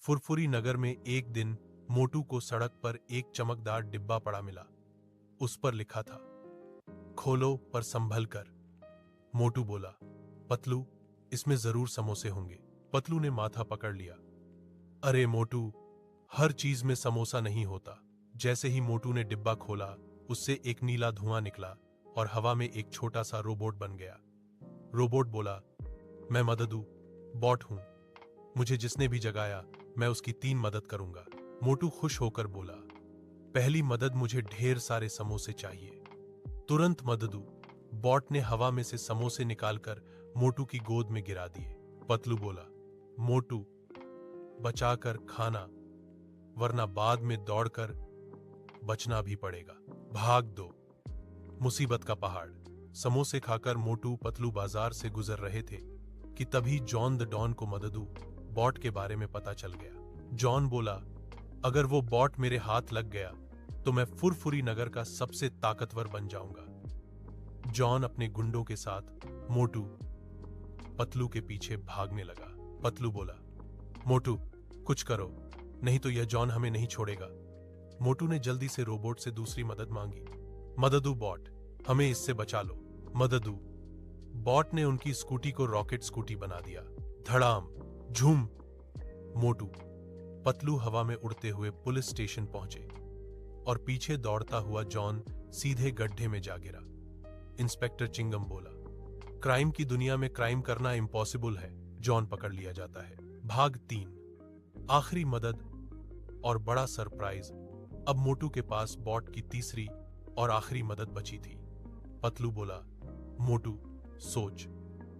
फुरफुरी नगर में एक दिन मोटू को सड़क पर एक चमकदार डिब्बा पड़ा मिला। उस पर लिखा था, खोलो पर संभल कर। मोटू बोला, पतलू, इसमें जरूर समोसे होंगे। पतलू ने माथा पकड़ लिया। अरे मोटू, हर चीज में समोसा नहीं होता। जैसे ही मोटू ने डिब्बा खोला, उससे एक नीला धुआं निकला और हवा में एक छोटा सा रोबोट बन गया। रोबोट बोला, मैं मददू बॉट हूं। मुझे जिसने भी जगाया, मैं उसकी 3 मदद करूंगा। मोटू खुश होकर बोला, पहली मदद, मुझे ढेर सारे समोसे चाहिए। तुरंत मददू बॉट ने हवा में से समोसे निकालकर मोटू की गोद में गिरा दिए। पतलू बोला, मोटू, बचाकर खाना, वरना बाद में दौड़कर बचना भी पड़ेगा। भाग दो। मुसीबत का पहाड़। समोसे खाकर मोटू पतलू बाजार से गुजर रहे थे कि तभी जॉन द डॉन को मददू बॉट के बारे में पता चल गया। जॉन बोला, अगर वो बॉट मेरे हाथ लग गया तो मैं फुरफुरी नगर का सबसे ताकतवर बन जाऊंगा। जॉन अपने गुंडों के साथ मोटू पतलू के पीछे भागने लगा। पतलू बोला, मोटू, कुछ करो, नहीं तो यह जॉन हमें नहीं छोड़ेगा। मोटू ने जल्दी से रोबोट से दूसरी मदद मांगी। मददू बॉट, हमें इससे बचा लो। मददू बॉट ने उनकी स्कूटी को रॉकेट स्कूटी बना दिया। धड़ाम, झूम। मोटू पतलू हवा में उड़ते हुए पुलिस स्टेशन पहुंचे और पीछे दौड़ता हुआ जॉन सीधे गड्ढे में जा गिरा। इंस्पेक्टर चिंगम बोला, क्राइम की दुनिया में क्राइम करना इम्पॉसिबल है। जॉन पकड़ लिया जाता है। भाग 3, आखिरी मदद और बड़ा सरप्राइज। अब मोटू के पास बॉट की तीसरी और आखिरी मदद बची थी। पतलू बोला, मोटू, सोच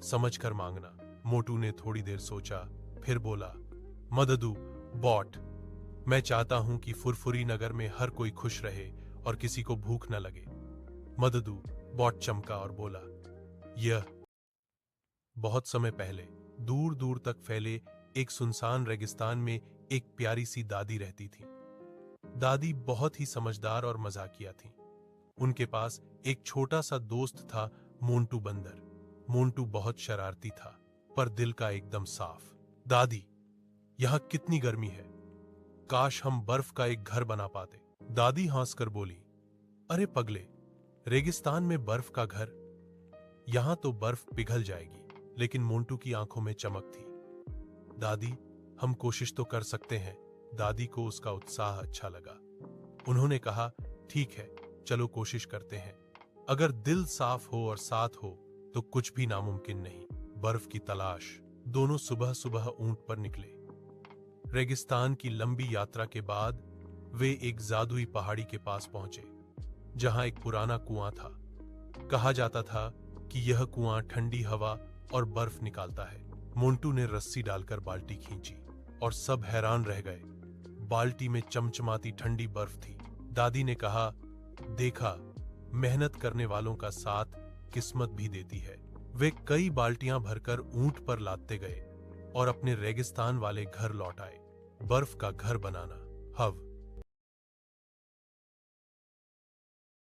समझ कर मांगना। मोटू ने थोड़ी देर सोचा, फिर बोला, मददू बॉट, मैं चाहता हूं कि फुरफुरी नगर में हर कोई खुश रहे और किसी को भूख न लगे। मददू बॉट चमका और बोला, यह बहुत समय पहले दूर दूर तक फैले एक सुनसान रेगिस्तान में एक प्यारी सी दादी रहती थी। दादी बहुत ही समझदार और मजाकिया थी। उनके पास एक छोटा सा दोस्त था, मोंटू बंदर। मोंटू बहुत शरारती था, पर दिल का एकदम साफ। दादी, यहां कितनी गर्मी है, काश हम बर्फ का एक घर बना पाते। दादी हंसकर बोली, अरे पगले, रेगिस्तान में बर्फ का घर? यहां तो बर्फ पिघल जाएगी। लेकिन मोंटू की आंखों में चमक थी। दादी, हम कोशिश तो कर सकते हैं। दादी को उसका उत्साह अच्छा लगा। उन्होंने कहा, ठीक है, चलो कोशिश करते हैं। अगर दिल साफ हो और साथ हो तो कुछ भी नामुमकिन नहीं। बर्फ की तलाश। दोनों सुबह सुबह ऊंट पर निकले। रेगिस्तान की लंबी यात्रा के बाद वे एक जादुई पहाड़ी के पास पहुंचे, जहां एक पुराना कुआं था। कहा जाता था कि यह कुआं ठंडी हवा और बर्फ निकालता है। मोंटू ने रस्सी डालकर बाल्टी खींची और सब हैरान रह गए। बाल्टी में चमचमाती ठंडी बर्फ थी। दादी ने कहा, देखा, मेहनत करने वालों का साथ किस्मत भी देती है। वे कई बाल्टियां भरकर ऊंट पर लादते गए और अपने रेगिस्तान वाले घर लौट आए। बर्फ का घर बनाना। हव